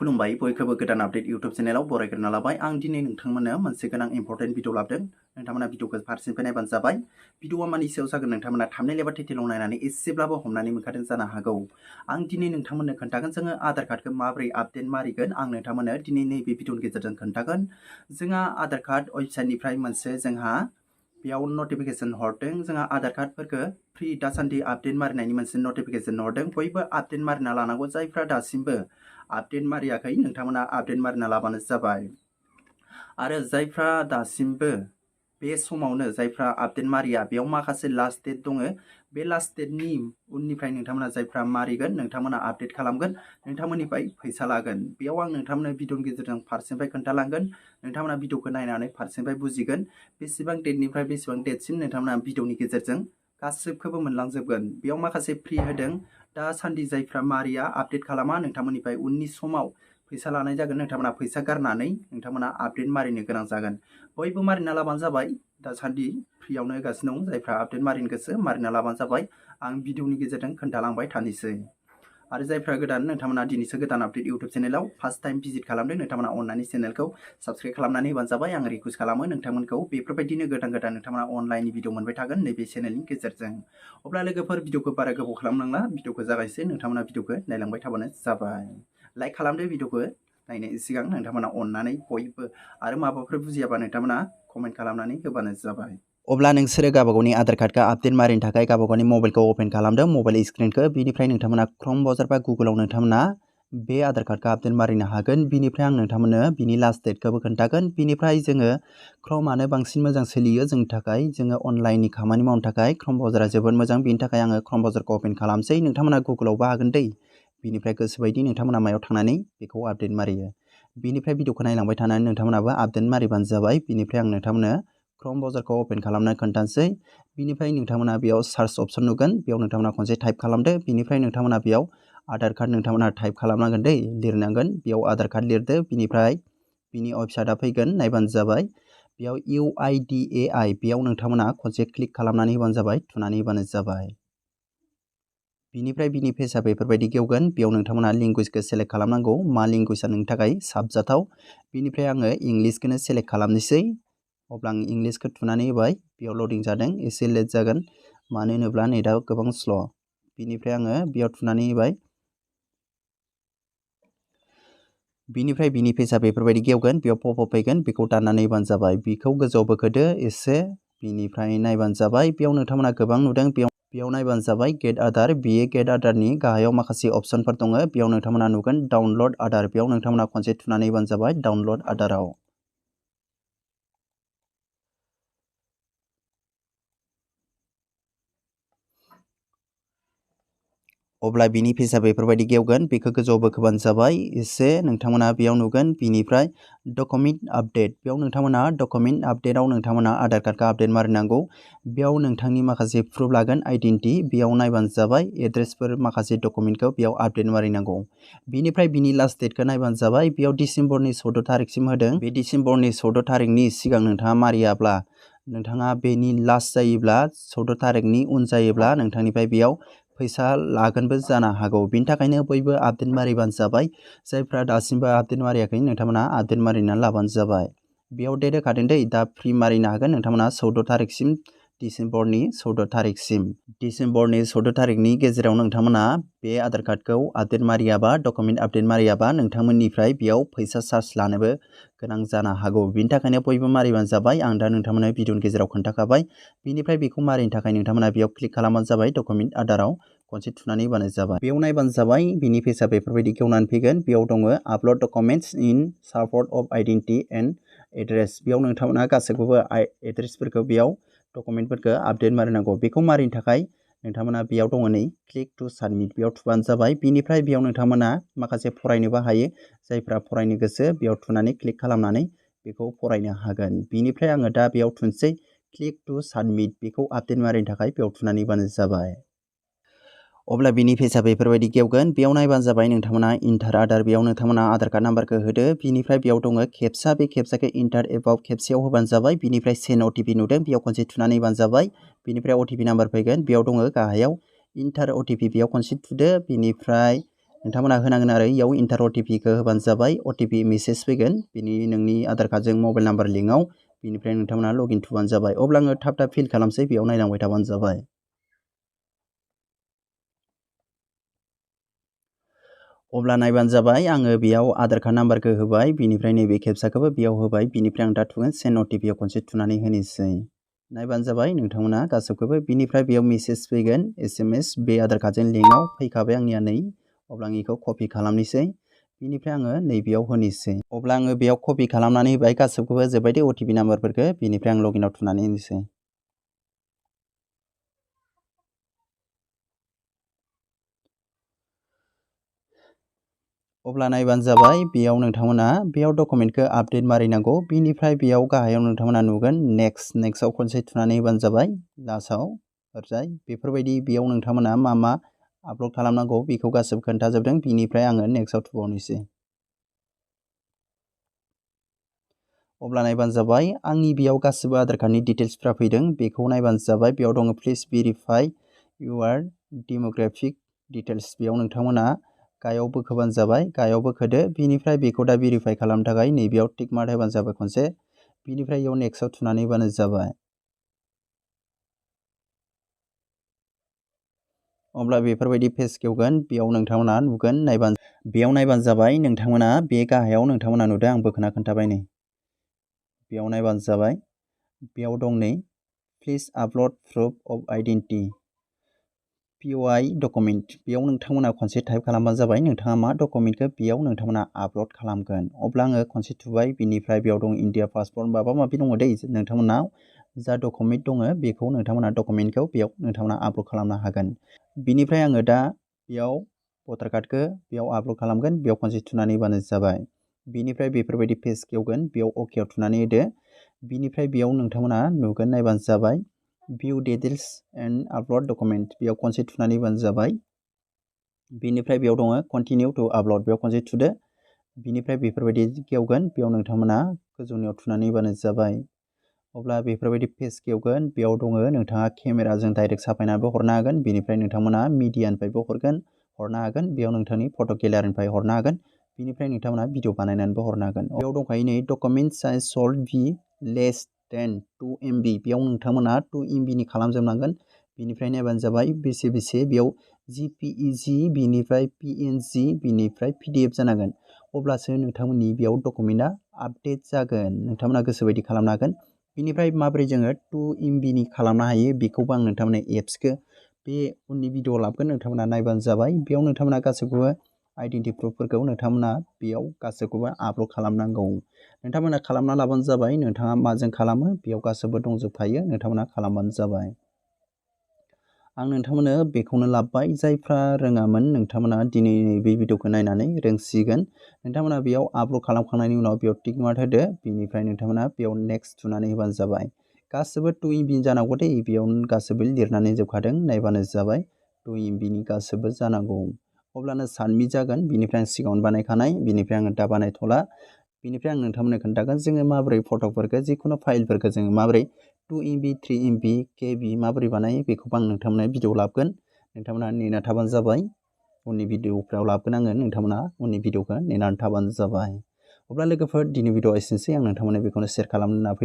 खुलुमबाय बयखौबो गोदान आपडेट यूट्यूब चैनलाव बरायग्रोना लाबाय आं दिनै नोंथांमोननो मोनसे गोनां इम्पोर्टेन्ट भिडिअ लाबोदों नोंथांमोना भिडिअखौ फारसेनिफ्राय नायबानो जाबाय भिडिअआ मानि सायाव जागोन नोंथांमोना थाम्बनेल एबा टाइटेलाव नायनानै एसेब्लाबो हमनानै मोनखादों जानो हागौ आं दिनै नोंथांमोननो खोन्थागोन जोङो आधार कार्डखौ माबोरै आपडेट मारिगोन आं नोंथांमोननो दिनै नैबे भिडिअनि गेजेरजों खोन्थागोन जोंहा आधार कार्ड वेबसाइटनिफ्राय मोनसे जोंहा बेयाव नटिफिकेशन हरदों जोंहा आधार कार्डफोरखौ फ्रि दासान्दि आपडेट मारिनायनि मोनसे नटिफिकेशन हरदों बयबो आपडेट मारिना लानांगौ जायफ्रा दासिमबो आपडेट मारियाखै नोंथांमोना आपडेट मारिना लाबानो जाबाय आरो जायफ्रा दासिमबो बे समावनो जायफ्रा आपडेट मारिया बेयाव माखासे लास्ट डेट दङ बे लास्ट डेटनि उननिफ्राय नोंथांमोना जायफ्रा मारिगोन नोंथांमोना आपडेट खालामगोन नोंथांमोननिफ्राय फैसा लागोन बेयाव आं नोंथांमोननो भिडिअनि गेजेरजों फारसेनिफ्राय खोन्थालांगोन नोंथांमोना भिडिअखौ नायनानै फारसेनिफ्राय बुजिगोन बेसेबां डेटनिफ्राय बेसेबां डेटसिम नोंथांमोना भिडिअनि गेजेरजों गासिबखौबो मोनलांजोबगोन बेयाव माखासे फ्रि होदों दासान्दि जायफ्रा मारिया आपडेट खालामा नोंथांमोननिफ्राय उननि समाव फैसा लानाय जागोन नोंथांमोना फैसा गारनानै नोंथांमोना आपडेट मारिनो गोनां जागोन बयबो मारिना लाबानो जाबाय दासान्दि फ्रियावनो होगासिनो दं जायफ्रा आपडेट मारिनो गोसो मारिना लाबानो जाबाय आं भिडिअनि गेजेरजों खोन्थालांबाय थानोसै आरो जायफ्रा गोदान नोंथांमोना दिनैसो गोदान आपडेट यूट्यूब चैनलाव फार्स्ट टाइम भिजिट खालामदों नोंथांमोना अननानै चैनलखौ साबस्क्राइब खालामनानै होबानो जाबाय आं रिक्वेस्ट खालामो नोंथांमोनखौ बेफोरबायदिनो गोदान गोदान नोंथांमोना अनलाइननि भिडिअ मोनबाय थागोन नैबे चैनलनि गेजेरजों अब्ला लोगोफोर भिडिअखौ बारा गोबाव खालामनांला भिडिअखौ जागायसै नोंथांमोना भिडिअखौ नायलांबाय थाबानो जाबाय लाइक खालामदो भिडिअखौ नायनायनि सिगां नोंथांमोना अननानै बयबो आरो माबाफोर बुजियाबा नोंथांमोना कमेन्ट खालामनानै होबानो जाबाय अब्ला नोंसोरो गावबागावनि आधार कार्डखौ आपडेट मारिनो थाखाय गावबागावनि मबाइलखौ ओपन खालामदों मबाइल स्क्रिनखौ बिनिफ्राय नोंथांमोना क्रम ब्राउजार बा गुगोलाव नोंथांमोना बे आधार कार्डखौ आपडेट मारिनो हागोन बिनिफ्राय आं नोंथांमोननो बिनि लास्ट डेटखौबो खोन्थागोन बिनिफ्राय जोङो क्रमानो बांसिन मोजां सोलियो जोंनि थाखाय जोङो अनलाइननि खामानि मावनो थाखाय क्रम ब्राउजारा जोबोद मोजां बिनि थाखाय आङो क्रम ब्राउजारखौ ओपन खालामसै नोंथांमोना गुगोलावबो हागोन दै बिनिफ्राय गोसोबायदि नोंथांमोना मायाव थांनानै बेखौ आपडेट मारियो बिनिफ्राय भिडिअखौ नायलांबाय थानानै नोंथांमोनाबो आपडेट मारिबानो जाबाय बिनिफ्राय आं नोंथांमोननो क्रम ब्राउजारखौ ओपन खालामना खोन्थानोसै बिनिफ्राय नोंथांमोना बेयाव सार्च अपसन नुगोन बेयाव नोंथांमोना खनसे टाइप खालामदो बिनिफ्राय नोंथांमोना बेयाव आधार कार्ड नोंथांमोना टाइप खालामनांगोन दै लिरनांगोन बेयाव आधार कार्ड लिरदो बिनिफ्राय बिनि वेबसाइटआ फैगोन नायबानो जाबाय बेयाव hwdw बेयाव नोंथांमोना खनसे क्लिक खालामनानै होबानो जाबाय थुनानै होबानो जाबाय बिनिफ्राय बिनि पेजआ बेफोरबायदि गेवगोन बेयाव नोंथांमोना लेंगुवेजखौ सेलेक्ट खालामनांगौ मा लेंगुवेजआ नोंनि थाखाय साबजाथाव बिनिफ्राय आङो इंलिसखौनो सेलेक्ट खालामनोसै अब्ला आं इंलिसखौ थुनानै होबाय बेयाव लडिं जादों एसे लेट जागोन मानो होनोब्ला नेटआ गोबां स्ल' बिनिफ्राय आङो बेयाव थुनानै होबाय बिनिफ्राय बिनि पेजआ बेफोरबायदि गेवगोन बेयाव पपआप फैगोन बेखौ दाननानै होबानो जाबाय बेखौ गोजौआव बोखोदो एसे बिनिफ्राय नायबानो जाबाय बेयाव नोंथांमोना गोबां नुदों बेयाव नायबानो जाबाय गेट आधार बेयो गेट आधारनि गाहायाव माखासे अपसनफोर दङ बेयाव नोंथांमोना नुगोन डाउनलड आधार बेयाव नोंथांमोना खनसे थुनानै होबानो जाबाय डाउनलड आधाराव अब्ला बिनि पेजआ बेफोरबायदि गेवगोन बेखौ गोजौआव बोखोबानो जाबाय एसे नोंथांमोना बेयाव नुगोन बिनिफ्राय डकुमेन्ट आपडेट बेयाव नोंथांमोना डकुमेन्ट आपडेटआव नोंथांमोना आधार कार्डखौ आपडेट मारिनांगौ बेयाव नोंथांनि माखासे प्रुफ लागोन आइडेन्टिटि बेयाव नायबानो जाबाय एड्रेसफोर माखासे डकुमेन्टखौ बेयाव आपडेट मारिनांगौ बिनिफ्राय बिनि लास्ट डेटखौ नायबानो जाबाय बेयाव डिसेम्बरनि 14 तारिखसिम होदों बे डिसेम्बरनि 14 तारिखनि सिगां नोंथाङा मारियाब्ला नोंथाङा बेनि लास्ट जायोब्ला 14 तारिखनि उन जायोब्ला नोंथांनिफ्राय बेयाव फैसा लागोनबो जानो हागौ बिनि थाखायनो बयबो आपडेट मारिबानो जाबाय जायफ्रा दासिमबो आपडेट मारियाखै नोंथांमोना आपडेट मारिनानै लाबानो जाबाय बेयाव डेट होखादों दै दा फ्रि मारिनो हागोन नोंथांमोना 14 तारिखसिम डिसेम्बरनि 14 तारिखसिम डिसेम्बरनि 14 तारिखनि गेजेराव नोंथांमोना बे आधार कार्डखौ आपडेट मारियाबा डकुमेन्ट आपडेट मारियाबा नोंथांमोननिफ्राय बेयाव फैसा चार्ज लानोबो गोनां जानो हागौ बिनि थाखायनो बयबो मारिबानो जाबाय आं दा नोंथांमोननो भिडिअनि गेजेराव खोन्थाखाबाय बिनिफ्राय बेखौ मारिनो थाखाय नोंथांमोना बेयाव क्लिक खालामबानो जाबाय डकुमेन्ट आधाराव खनसे थुनानै होबानो जाबाय बेयाव नायबानो जाबाय बिनि पेजआ बेफोरबायदि गेवनानै फैगोन बेयाव दङ आपलड documents in support of identity and address बेयाव नोंथांमोना गासैखौबो एड्रेसफोरखौ बेयाव डकुमेन्टफोरखौ आपडेट मारिनांगौ बेखौ मारिनो थाखाय नोंथांमोना बेयाव दङ नै क्लिक टु साबमिट बेयाव थुबानो जाबाय बिनिफ्राय बेयाव नोंथांमोना माखासे फरायनोबो हायो जायफ्रा फरायनो गोसो बेयाव थुनानै क्लिक खालामनानै बेखौ फरायनो हागोन बिनिफ्राय आङो दा बेयाव थुनसै क्लिक टु साबमिट बेखौ आपडेट मारिनो थाखाय बेयाव थुनानै होबानो जाबाय अब्ला बिनि पेजआ बेफोरबायदि गेवगोन बेयाव नायबानो जाबाय नोंथांमोना इन्टार आधार बेयाव नोंथांमोना आधार कार्ड नाम्बारखौ होदो बिनिफ्राय बेयाव दङ खेबसा बे खेबसाखौ इन्टार एबाव खेबसेयाव होबानो जाबाय बिनिफ्राय सेन्ड अटिपि नुदों बेयाव खनसे थुनानै होबानो जाबाय बिनिफ्राय अटिपि नाम्बार फैगोन बेयाव दङ गाहायाव इन्टार अटिपि बेयाव खनसे थुदो बिनिफ्राय नोंथांमोना होनांगोन आरो इयाव इन्टार अटिपिखौ होबानो जाबाय अटिपि मेसेज फैगोन बिनि नोंनि आधार कार्डजों मबाइल नाम्बार लिंकआव बिनिफ्राय नोंथांमोना लगइन थुबानो जाबाय अब्ला आङो थाब थाब फिल खालामसै बेयाव नायलांबाय थाबानो जाबाय अब्ला नायबानो जाबाय आङो बेयाव आधार कार्ड नाम्बारखौ होबाय बिनिफ्राय नैबे केपसाखौबो बेयाव होबाय बिनिफ्राय आं दा थुगोन सेन्ड अटिपिआव खनसे थुनानै होनोसै नायबानो जाबाय नोंथांमोना गासैखौबो बिनिफ्राय बेयाव मेसेज फैगोन SMS बे आधार कार्डजों लिंकआव फैखाबाय आंनिया नै अब्ला आं बेखौ कपि खालामनोसै बिनिफ्राय आङो नैबेयाव होनोसै अब्ला आङो बेयाव कपि खालामनानै होबाय गासैखौबो जोब्बाय दे अटिपि नाम्बारफोरखौ बिनिफ्राय आं लगइनआव थुनानै होनोसै अब्ला नायबानो जाबाय बेयाव नोंथांमोना बेयाव डकुमेन्टखौ आपडेट मारिनांगौ बिनिफ्राय बेयाव गाहायाव नोंथांमोना नुगोन नेक्स्टआव खनसे थुनानै होबानो जाबाय लास्टआव ओरजाय बेफोरबायदि बेयाव नोंथांमोना मा आपल'ड खालामनांगौ बेखौ गासिबो खोन्थाजोबदों बिनिफ्राय आङो नेक्स्टआव थुबावनोसै अब्ला नायबानो जाबाय आंनि बेयाव गासिबो आधार कार्डनि डिटेल्सफ्रा फैदों बेखौ नायबानो जाबाय बेयाव दङ प्लिज भेरिफाइ इउर डेम'ग्राफिक डिटेल्स बेयाव नोंथांमोना गायाव बोखोबानो जाबाय गायाव बोखोदो बिनिफ्राय बेखौ दा भेरिफाइ खालामनो थाखाय नैबेयाव टिक मार्क होबानो जाबाय खनसे बिनिफ्राय इयाव नेक्स्टआव थुनानै होबानो जाबाय अब्ला बेफोरबायदि पेज खेवगोन बेयाव नोंथांमोना नुगोन बेयाव नायबानो जाबाय नोंथांमोना बे गाहायाव नोंथांमोना नुदों आं बोखोना खोन्थाबाय नै बेयाव नायबानो जाबाय बेयाव दं नै please upload proof of identity POI document बेयाव नोंथांमोना खनसे टाइप खालामबानो जाबाय नोंथाङा मा डकुमेन्टखौ बेयाव नोंथांमोना आपल'ड खालामगोन अब्ला आङो खनसे थुबाय बिनिफ्राय बेयाव दं इन्डिया पासपर्ट माबा माबि दङ दै नोंथांमोनाव जा डकुमेन्ट दङ बेखौ नोंथांमोना डकुमेन्टखौ बेयाव नोंथांमोना आपल'ड खालामनो हागोन बिनिफ्राय आङो दा बेयाव भटार कार्डखौ बेयाव आपल'ड खालामगोन बेयाव खनसे थुनानै होबानो जाबाय बिनिफ्राय बेफोरबायदि पेज खेवगोन बेयाव अकेआव थुनानै होदो बिनिफ्राय बेयाव नोंथांमोना नुगोन नायबानो जाबाय भिउ डिटेल्स एन्ड आपल'ड डकुमेन्ट बेयाव खनसे थुनानै होबानो जाबाय बिनिफ्राय बेयाव दङ कन्टिनिउ टु आपल'ड बेयाव खनसे थुदो बिनिफ्राय बेफोरबायदि खेवगोन बेयाव नोंथांमोना गोजौनियाव थुनानै होबानो जाबाय अब्ला बेफोरबायदि पेज खेवगोन बेयाव दङ नोंथाङा केमेराजों डाइरेक्ट साफायनानैबो हरनो हागोन बिनिफ्राय नोंथांमोना मिडियानिफ्रायबो हरनो हागोन बेयाव नोंथांनि फट' गेलारिनिफ्राय हरनो हागोन बिनिफ्राय नोंथांमोना भिडिअ बानायनानैबो हरनो हागोन बेयाव दंखायो नै डकुमेन्ट साइज सल्ड बि लेस देन 2 MB बेयाव नोंथांमोना 2 MB नि खालामजोबनांगोन बिनिफ्राय नायबानो जाबाय बेसे बेयाव JPEG बिनिफ्राय PNG बिनिफ्राय PDF जानांगोन अब्लासो नोंथांमोननि बेयाव डकुमेन्टआ आपडेट जागोन नोंथांमोना गोसोबायदि खालामनो हागोन बिनिफ्राय माबोरै जोङो 2 MB नि खालामनो हायो बेखौबो आं नोंथांमोननो एप्सखौ बे उननि भिडिअ लाबोगोन नोंथांमोना नायबानो जाबाय बेयाव नोंथांमोना गासैखौबो आइडेन्टिटि प्रुफफोरखौ नोंथांमोना बेयाव गासैखौबो आपल'ड खालामनांगौ नोंथांमोना खालामना लाबानो जाबाय नोंथाङा माजों खालामो बेयाव गासैबो दंजोबखायो नोंथांमोना खालामबानो जाबाय आं नोंथांमोननो बेखौनो लाबोबाय जायफ्रा रोङामोन नोंथांमोना दिनै बे भिडिअखौ नायनानै रोंसिगोन नोंथांमोना बेयाव आपल'ड खालामखांनायनि उनाव बेयाव टिक मार्क होदो बिनिफ्राय नोंथांमोना बेयाव नेक्स्ट थुनानै होबानो जाबाय गासैबो 2 MB जानांगौ दे बेयाव गासैबो लिरनानै जोबखादों नायबानो जाबाय 2 MB नि गासैबो जानांगौ अब्लानो साबमिट जागोन बिनिफ्राय आं सिगाङावनो बानायखानाय बिनिफ्राय आङो दा बानायथ'ला बिनिफ्राय आं नोंथांमोननो खोन्थागोन जोङो माबोरै फट'फोरखौ जिखुनु फाइलफोरखौ जोङो माबोरै 2 MB 3 MB KB माबोरै बानायो बेखौबो आं नोंथांमोननो भिडिअ लाबोगोन नोंथांमोना नेना थाबानो जाबाय उननि भिडिअफ्राव लाबोगोन आङो नोंथांमोना उननि भिडिअखौ नेनानै थाबानो जाबाय अब्ला लोगोफोर दिनै भिडिअ एसेनोसै आं नोंथांमोननो बेखौनो शेयार खालामना फैदों